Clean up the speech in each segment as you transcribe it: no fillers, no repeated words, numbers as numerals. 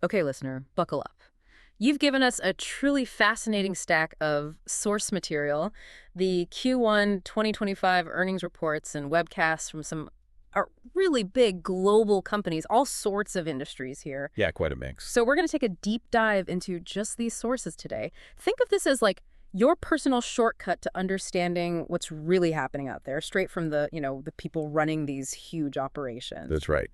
Okay, listener, buckle up. You've given us a truly fascinating stack of source material, the Q1 2025 earnings reports and webcasts from some really big global companies, all sorts of industries here. Yeah, quite a mix. So we're going to take a deep dive into just these sources today. Think of this as like your personal shortcut to understanding what's really happening out there, straight from the people running these huge operations. That's right.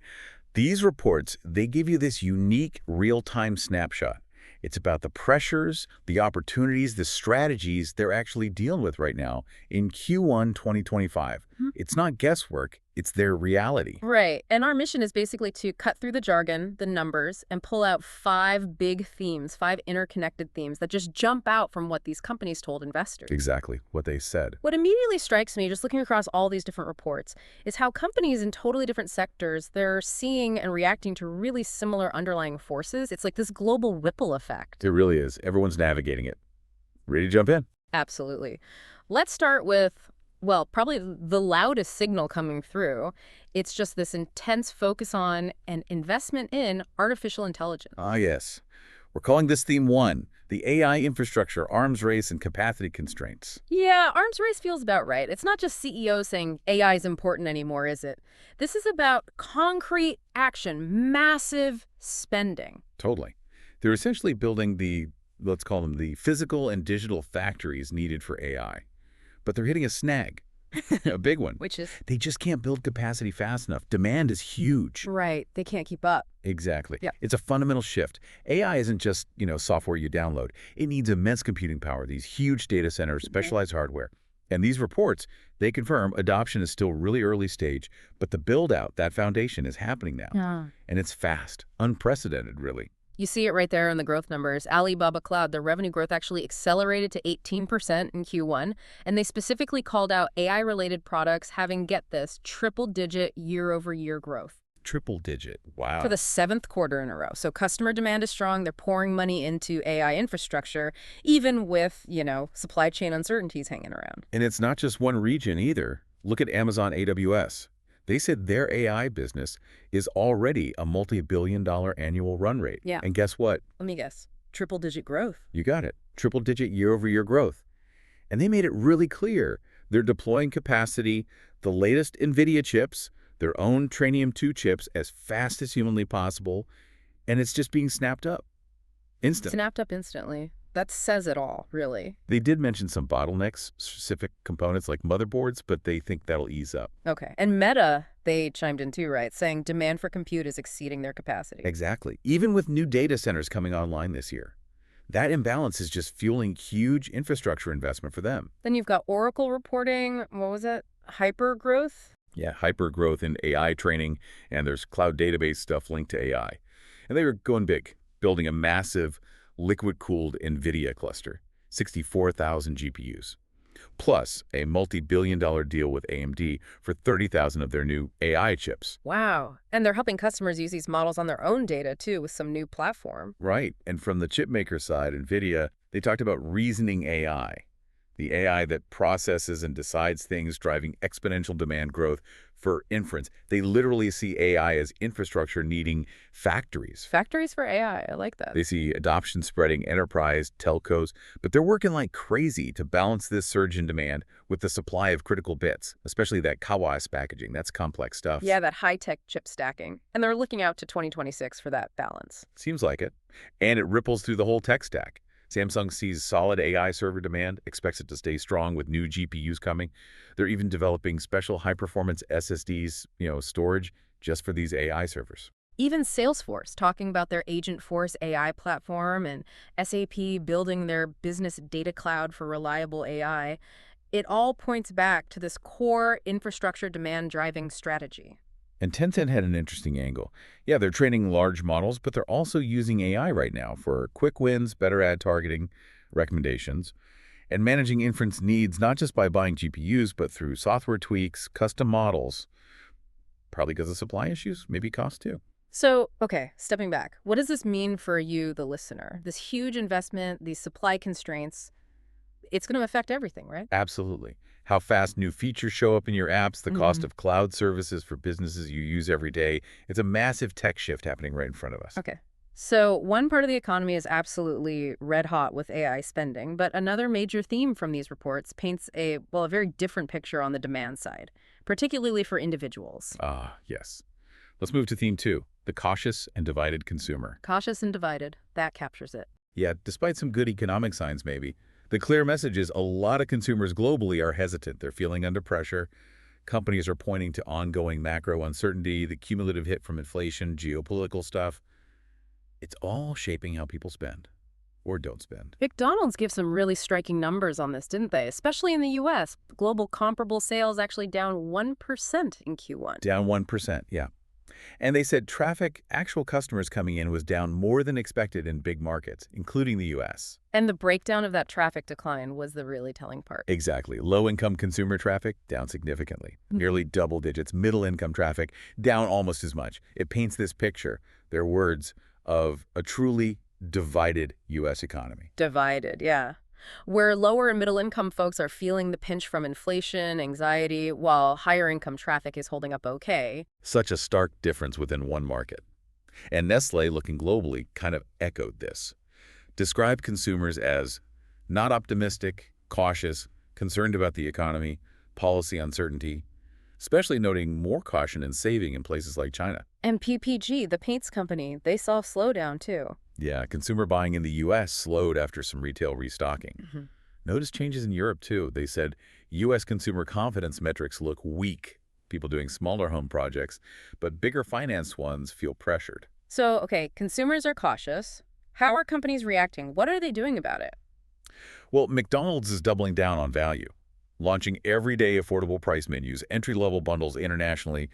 These reports, they give you this unique real-time snapshot. It's about the pressures, the opportunities, the strategies they're actually dealing with right now in Q1 2025. It's not guesswork, it's their reality. Right. And our mission is basically to cut through the jargon, the numbers, and pull out five big themes, five interconnected themes that just jump out from what these companies told investors. Exactly what they said. What immediately strikes me, just looking across all these different reports, is how companies in totally different sectors, they're seeing and reacting to really similar underlying forces. It's like this global ripple effect. It really is. Everyone's navigating it. Ready to jump in? Absolutely. Let's start with, well, probably the loudest signal coming through. It's just this intense focus on and investment in artificial intelligence. Ah, yes. We're calling this theme 1, the AI infrastructure, arms race, and capacity constraints. Yeah, arms race feels about right. It's not just CEOs saying AI is important anymore, is it? This is about concrete action, massive spending. Totally. They're essentially building let's call them the physical and digital factories needed for AI. But they're hitting a snag, a big one. Which is? They just can't build capacity fast enough. Demand is huge. Right. They can't keep up. Exactly. Yeah. It's a fundamental shift. AI isn't just, software you download. It needs immense computing power, these huge data centers, specialized hardware. And these reports, they confirm adoption is still really early stage, but the build-out, that foundation, is happening now. Yeah. And it's fast, unprecedented, really. You see it right there in the growth numbers. Alibaba Cloud, their revenue growth actually accelerated to 18% in Q1, and they specifically called out AI-related products having, get this, triple-digit year-over-year growth. Triple-digit. Wow. For the 7th quarter in a row. So customer demand is strong. They're pouring money into AI infrastructure, even with, supply chain uncertainties hanging around. And it's not just one region either. Look at Amazon AWS. They said their AI business is already a multi-billion-dollar annual run rate. Yeah. And guess what? Let me guess. Triple-digit growth. You got it. Triple-digit year-over-year growth. And they made it really clear. They're deploying capacity, the latest NVIDIA chips, their own Trainium 2 chips as fast as humanly possible, and it's just being snapped up. Instant. Snapped up instantly. That says it all, really. They did mention some bottlenecks, specific components like motherboards, but they think that'll ease up. Okay. And Meta, they chimed in too, right? Saying demand for compute is exceeding their capacity. Exactly. Even with new data centers coming online this year. That imbalance is just fueling huge infrastructure investment for them. Then you've got Oracle reporting, what was it? Hyper growth? Yeah, hyper growth in AI training, and there's cloud database stuff linked to AI. And they were going big, building a massive liquid-cooled NVIDIA cluster, 64,000 GPUs, plus a multi-billion-dollar deal with AMD for 30,000 of their new AI chips. Wow. And they're helping customers use these models on their own data, too, with some new platform. Right. And from the chipmaker side, NVIDIA, they talked about reasoning AI, the AI that processes and decides things, driving exponential demand growth for inference. They literally see AI as infrastructure needing factories. Factories for AI. I like that. They see adoption spreading enterprise, telcos, but they're working like crazy to balance this surge in demand with the supply of critical bits, especially that CoWoS packaging. That's complex stuff. Yeah, that high-tech chip stacking. And they're looking out to 2026 for that balance. Seems like it. And it ripples through the whole tech stack. Samsung sees solid AI server demand, expects it to stay strong with new GPUs coming. They're even developing special high-performance SSDs, storage, just for these AI servers. Even Salesforce talking about their Agentforce AI platform and SAP building their business data cloud for reliable AI. It all points back to this core infrastructure demand driving strategy. And Tencent had an interesting angle. Yeah, they're training large models, but they're also using AI right now for quick wins, better ad targeting, recommendations, and managing inference needs not just by buying GPUs, but through software tweaks, custom models, probably because of supply issues, maybe cost too. So, okay, stepping back, what does this mean for you, the listener? This huge investment, these supply constraints, it's going to affect everything, right? Absolutely. How fast new features show up in your apps, the cost of cloud services for businesses you use every day. It's a massive tech shift happening right in front of us. Okay. So one part of the economy is absolutely red hot with AI spending, but another major theme from these reports paints a very different picture on the demand side, particularly for individuals. Ah, yes. Let's move to theme 2, the cautious and divided consumer. Cautious and divided, that captures it. Yeah, despite some good economic signs maybe, the clear message is a lot of consumers globally are hesitant. They're feeling under pressure. Companies are pointing to ongoing macro uncertainty, the cumulative hit from inflation, geopolitical stuff. It's all shaping how people spend or don't spend. McDonald's gives some really striking numbers on this, didn't they? Especially in the U.S. Global comparable sales actually down 1% in Q1. Down 1%, yeah. And they said traffic, actual customers coming in, was down more than expected in big markets, including the U.S. And the breakdown of that traffic decline was the really telling part. Exactly. Low-income consumer traffic down significantly, nearly double digits. Middle-income traffic down almost as much. It paints this picture, their words, of a truly divided U.S. economy. Divided, yeah. Where lower and middle income folks are feeling the pinch from inflation, anxiety, while higher income traffic is holding up okay. Such a stark difference within one market. And Nestle, looking globally, kind of echoed this. Described consumers as not optimistic, cautious, concerned about the economy, policy uncertainty, especially noting more caution in saving in places like China. And PPG, the paints company, they saw a slowdown too. Yeah, consumer buying in the U.S. slowed after some retail restocking. Notice changes in Europe, too. They said U.S. consumer confidence metrics look weak, people doing smaller home projects, but bigger finance ones feel pressured. So, okay, consumers are cautious. How are companies reacting? What are they doing about it? Well, McDonald's is doubling down on value, launching everyday affordable price menus, entry-level bundles internationally,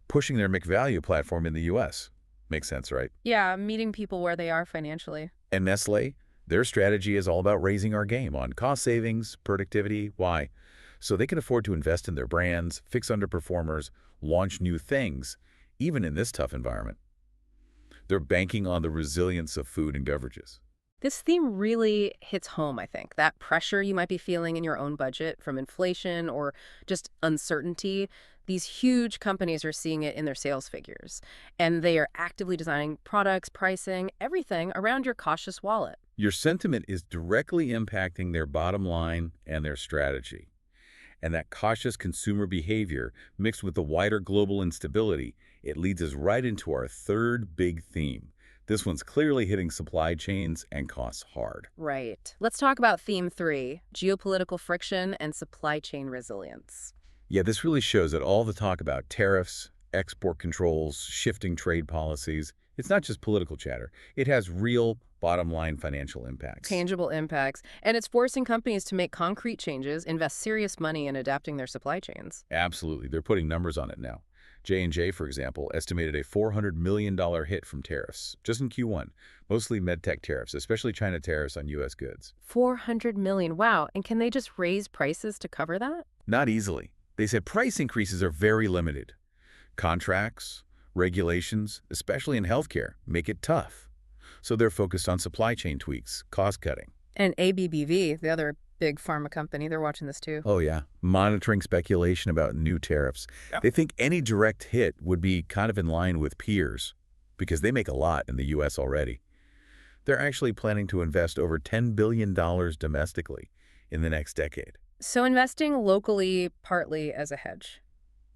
pushing their McValue platform in the U.S. Makes sense, right? Yeah, meeting people where they are financially. And Nestle, their strategy is all about raising our game on cost savings, productivity. Why? So they can afford to invest in their brands, fix underperformers, launch new things, even in this tough environment. They're banking on the resilience of food and beverages. This theme really hits home, I think. That pressure you might be feeling in your own budget from inflation or just uncertainty. These huge companies are seeing it in their sales figures, and they are actively designing products, pricing, everything around your cautious wallet. Your sentiment is directly impacting their bottom line and their strategy. And that cautious consumer behavior, mixed with the wider global instability, it leads us right into our third big theme. This one's clearly hitting supply chains and costs hard. Right. Let's talk about theme 3, geopolitical friction and supply chain resilience. Yeah, this really shows that all the talk about tariffs, export controls, shifting trade policies, it's not just political chatter. It has real bottom-line financial impacts. Tangible impacts. And it's forcing companies to make concrete changes, invest serious money in adapting their supply chains. Absolutely. They're putting numbers on it now. J&J, for example, estimated a $400 million hit from tariffs, just in Q1, mostly medtech tariffs, especially China tariffs on U.S. goods. 400 million. Wow. And can they just raise prices to cover that? Not easily. They said price increases are very limited. Contracts, regulations, especially in healthcare, make it tough. So they're focused on supply chain tweaks, cost cutting. And ABBV, the other big pharma company, they're watching this too. Oh, yeah. Monitoring speculation about new tariffs. Yeah. They think any direct hit would be kind of in line with peers because they make a lot in the U.S. already. They're actually planning to invest over $10 billion domestically in the next decade. So investing locally partly as a hedge.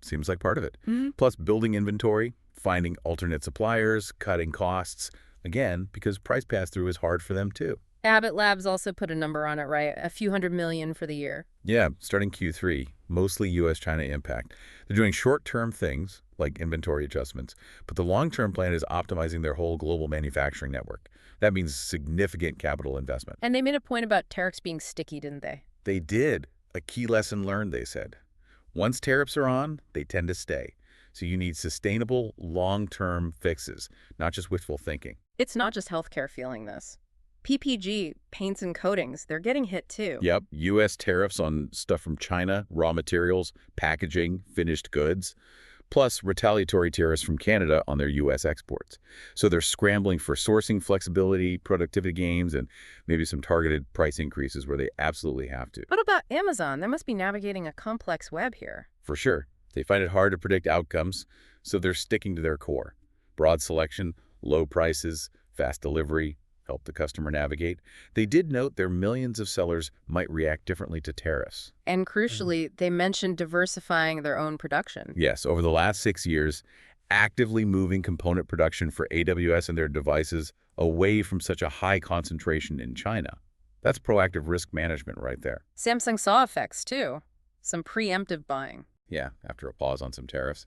Seems like part of it. Plus building inventory, finding alternate suppliers, cutting costs. Again, because price pass-through is hard for them too. Abbott Labs also put a number on it, right? A few $100 million for the year. Yeah, starting Q3, mostly U.S.-China impact. They're doing short-term things, like inventory adjustments, but the long-term plan is optimizing their whole global manufacturing network. That means significant capital investment. And they made a point about tariffs being sticky, didn't they? They did. A key lesson learned, they said. Once tariffs are on, they tend to stay. So you need sustainable, long-term fixes, not just wishful thinking. It's not just healthcare feeling this. PPG, paints and coatings, they're getting hit too. Yep, U.S. tariffs on stuff from China, raw materials, packaging, finished goods, plus retaliatory tariffs from Canada on their U.S. exports. So they're scrambling for sourcing flexibility, productivity gains, and maybe some targeted price increases where they absolutely have to. What about Amazon? They must be navigating a complex web here. For sure. They find it hard to predict outcomes, so they're sticking to their core. Broad selection, low prices, fast delivery, help the customer navigate. They did note their millions of sellers might react differently to tariffs. And crucially, they mentioned diversifying their own production. Yes, over the last 6 years, actively moving component production for AWS and their devices away from such a high concentration in China. That's proactive risk management right there. Samsung saw effects, too. Some preemptive buying. Yeah, after a pause on some tariffs.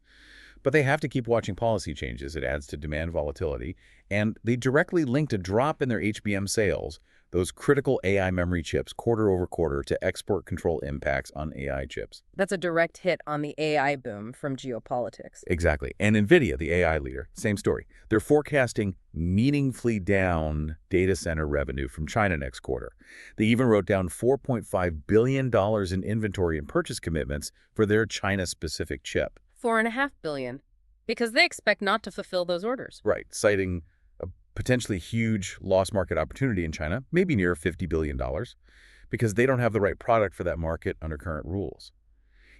But they have to keep watching policy changes. It adds to demand volatility. And they directly linked a drop in their HBM sales, those critical AI memory chips, quarter over quarter, to export control impacts on AI chips. That's a direct hit on the AI boom from geopolitics. Exactly. And NVIDIA, the AI leader, same story. They're forecasting meaningfully down data center revenue from China next quarter. They even wrote down $4.5 billion in inventory and purchase commitments for their China-specific chip. $4.5 billion, because they expect not to fulfill those orders. Right, citing a potentially huge lost market opportunity in China, maybe near $50 billion, because they don't have the right product for that market under current rules.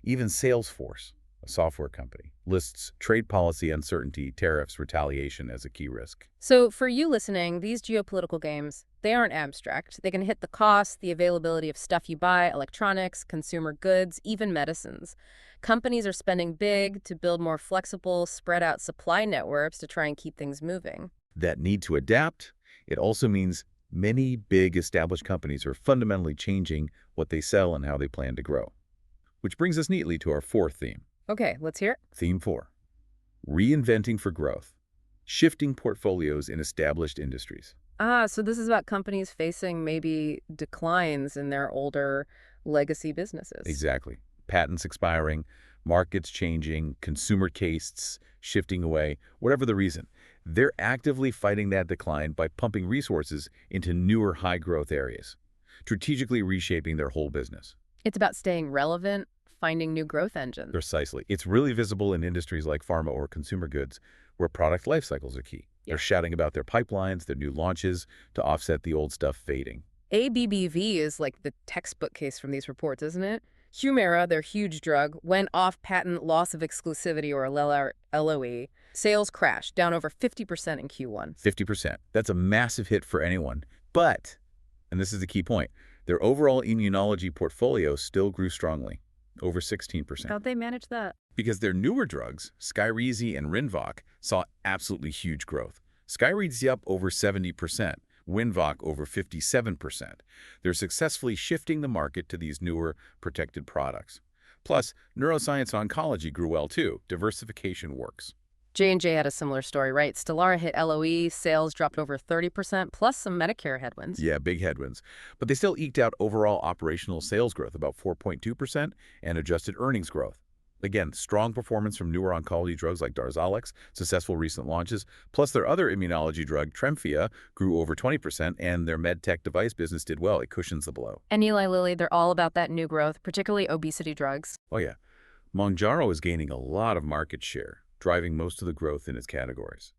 Even Salesforce, a software company, lists trade policy uncertainty, tariffs, retaliation as a key risk. So for you listening, these geopolitical games, they aren't abstract. They can hit the cost, the availability of stuff you buy, electronics, consumer goods, even medicines. Companies are spending big to build more flexible, spread out supply networks to try and keep things moving. That need to adapt, it also means many big established companies are fundamentally changing what they sell and how they plan to grow. Which brings us neatly to our fourth theme. Okay, let's hear it. Theme 4. Reinventing for growth. Shifting portfolios in established industries. So this is about companies facing maybe declines in their older legacy businesses. Exactly. Patents expiring, markets changing, consumer tastes shifting away, whatever the reason. They're actively fighting that decline by pumping resources into newer high-growth areas, strategically reshaping their whole business. It's about staying relevant, finding new growth engines. Precisely. It's really visible in industries like pharma or consumer goods, where product life cycles are key. Yeah. They're shouting about their pipelines, their new launches, to offset the old stuff fading. ABBV is like the textbook case from these reports, isn't it? Humira, their huge drug, went off patent loss of exclusivity or LOE. Sales crashed, down over 50% in Q1. 50%. That's a massive hit for anyone. But, and this is the key point, their overall immunology portfolio still grew strongly, over 16%. How'd they manage that? Because their newer drugs, Skyrizi and Rinvoq, saw absolutely huge growth. Skyrizi up over 70%, Rinvoq over 57%. They're successfully shifting the market to these newer protected products. Plus, neuroscience and oncology grew well too. Diversification works. J&J had a similar story, right? Stelara hit LOE, sales dropped over 30%, plus some Medicare headwinds. Yeah, big headwinds. But they still eked out overall operational sales growth, about 4.2%, and adjusted earnings growth. Again, strong performance from newer oncology drugs like Darzalex, successful recent launches, plus their other immunology drug, Tremfya, grew over 20%, and their medtech device business did well. It cushions the blow. And Eli Lilly, they're all about that new growth, particularly obesity drugs. Oh yeah. Mounjaro is gaining a lot of market share, driving most of the growth in its categories.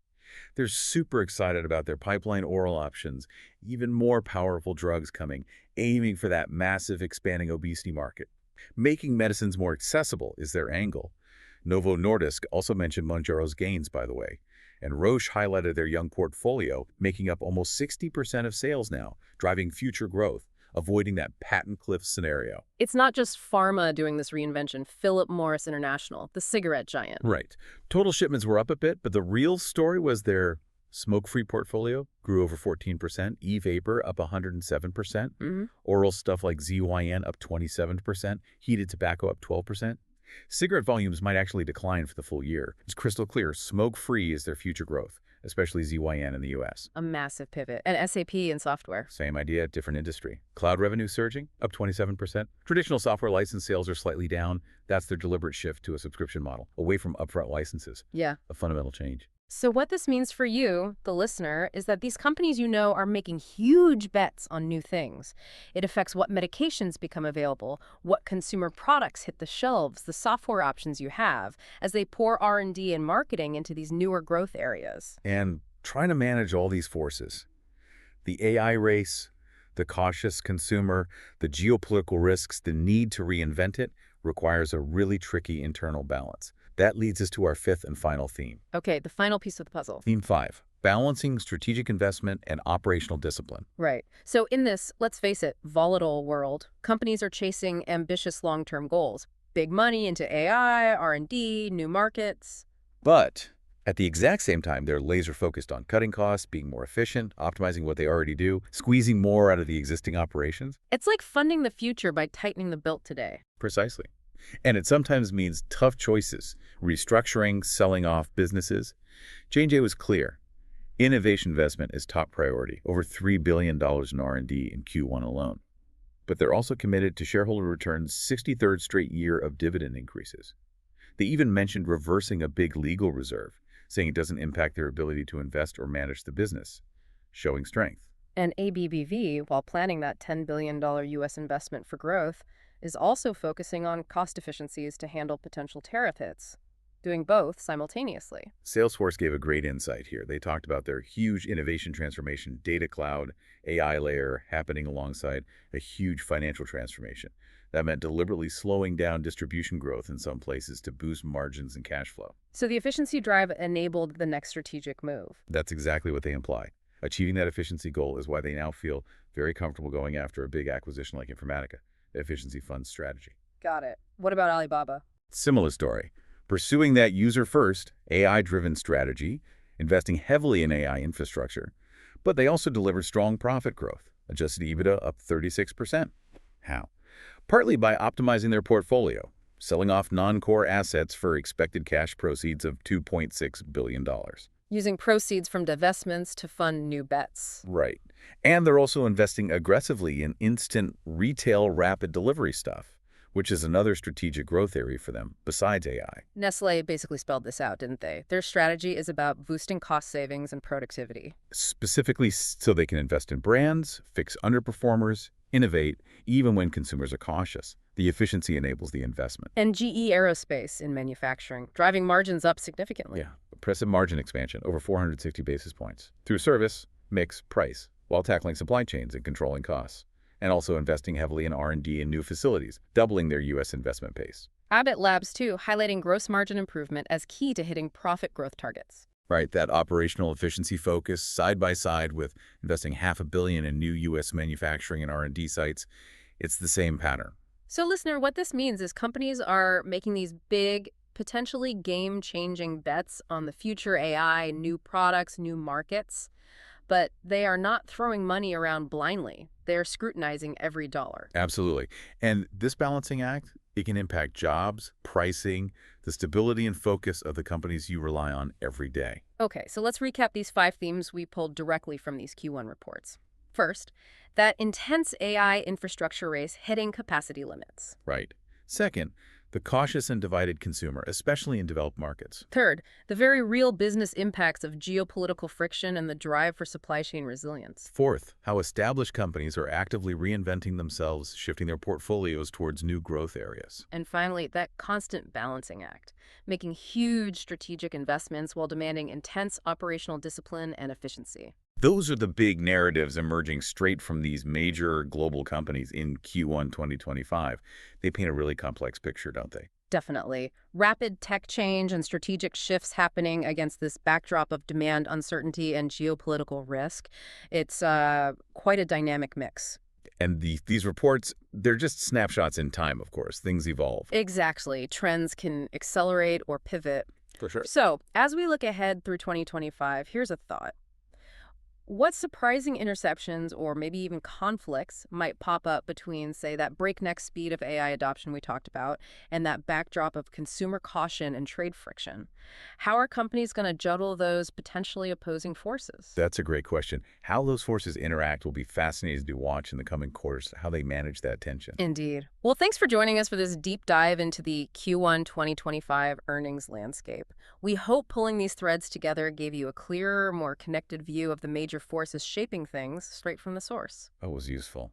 They're super excited about their pipeline oral options, even more powerful drugs coming, aiming for that massive expanding obesity market. Making medicines more accessible is their angle. Novo Nordisk also mentioned Mounjaro's gains, by the way. And Roche highlighted their young portfolio, making up almost 60% of sales now, driving future growth, avoiding that patent cliff scenario. It's not just pharma doing this reinvention. Philip Morris International, the cigarette giant. Right. Total shipments were up a bit, but the real story was their smoke-free portfolio grew over 14%, e-vapor up 107%, oral stuff like ZYN up 27%, heated tobacco up 12%. Cigarette volumes might actually decline for the full year. It's crystal clear, smoke-free is their future growth, especially ZYN in the US. A massive pivot. And SAP in software. Same idea, different industry. Cloud revenue surging, up 27%. Traditional software license sales are slightly down. That's their deliberate shift to a subscription model, away from upfront licenses. Yeah. A fundamental change. So what this means for you, the listener, is that these companies you know are making huge bets on new things. It affects what medications become available, what consumer products hit the shelves, the software options you have, as they pour R&D and marketing into these newer growth areas. And trying to manage all these forces, the AI race, the cautious consumer, the geopolitical risks, the need to reinvent it, requires a really tricky internal balance. That leads us to our fifth and final theme. Okay, the final piece of the puzzle. Theme 5, balancing strategic investment and operational discipline. Right. So in this, let's face it, volatile world, companies are chasing ambitious long-term goals. Big money into AI, R&D, new markets. But at the exact same time, they're laser focused on cutting costs, being more efficient, optimizing what they already do, squeezing more out of the existing operations. It's like funding the future by tightening the belt today. Precisely. And it sometimes means tough choices, restructuring, selling off businesses. J&J was clear. Innovation investment is top priority, over $3 billion in R&D in Q1 alone. But they're also committed to shareholder returns' 63rd straight year of dividend increases. They even mentioned reversing a big legal reserve, saying it doesn't impact their ability to invest or manage the business, showing strength. And ABBV, while planning that $10 billion U.S. investment for growth, is also focusing on cost efficiencies to handle potential tariff hits, doing both simultaneously. Salesforce gave a great insight here. They talked about their huge innovation transformation, data cloud, AI layer happening alongside a huge financial transformation. That meant deliberately slowing down distribution growth in some places to boost margins and cash flow. So the efficiency drive enabled the next strategic move. That's exactly what they imply. Achieving that efficiency goal is why they now feel very comfortable going after a big acquisition like Informatica, the efficiency fund strategy. Got it. What about Alibaba? Similar story. Pursuing that user-first, AI-driven strategy, investing heavily in AI infrastructure, but they also deliver strong profit growth, adjusted EBITDA up 36%. How? Partly by optimizing their portfolio, selling off non-core assets for expected cash proceeds of $2.6 billion. Using proceeds from divestments to fund new bets. Right. And they're also investing aggressively in instant retail rapid delivery stuff, which is another strategic growth area for them besides AI. Nestlé basically spelled this out, didn't they? Their strategy is about boosting cost savings and productivity. Specifically so they can invest in brands, fix underperformers, innovate, even when consumers are cautious. The efficiency enables the investment. And GE Aerospace in manufacturing, driving margins up significantly. Yeah, impressive margin expansion, over 460 basis points, through service, mix, price, while tackling supply chains and controlling costs, and also investing heavily in R&D and new facilities, doubling their U.S. investment pace. Abbott Labs, too, highlighting gross margin improvement as key to hitting profit growth targets. Right, that operational efficiency focus side by side with investing $500 million in new U.S. manufacturing and R&D sites, it's the same pattern. So, listener, what this means is companies are making these big, potentially game-changing bets on the future AI, new products, new markets, but they are not throwing money around blindly. They're scrutinizing every dollar. Absolutely. And this balancing act, it can impact jobs, pricing, the stability and focus of the companies you rely on every day. Okay, so let's recap these 5 themes we pulled directly from these Q1 reports. First, that intense AI infrastructure race hitting capacity limits. Right. Second, the cautious and divided consumer, especially in developed markets. Third, the very real business impacts of geopolitical friction and the drive for supply chain resilience. Fourth, how established companies are actively reinventing themselves, shifting their portfolios towards new growth areas. And finally, that constant balancing act, making huge strategic investments while demanding intense operational discipline and efficiency. Those are the big narratives emerging straight from these major global companies in Q1 2025. They paint a really complex picture, don't they? Definitely. Rapid tech change and strategic shifts happening against this backdrop of demand uncertainty and geopolitical risk. It's quite a dynamic mix. And these reports, they're just snapshots in time, of course. Things evolve. Exactly. Trends can accelerate or pivot. For sure. So, as we look ahead through 2025, here's a thought. What surprising interceptions or maybe even conflicts might pop up between, say, that breakneck speed of AI adoption we talked about and that backdrop of consumer caution and trade friction? How are companies going to juggle those potentially opposing forces? That's a great question. How those forces interact will be fascinating to watch in the coming quarters, how they manage that tension. Indeed. Well, thanks for joining us for this deep dive into the Q1 2025 earnings landscape. We hope pulling these threads together gave you a clearer, more connected view of the major forces shaping things straight from the source. That was useful.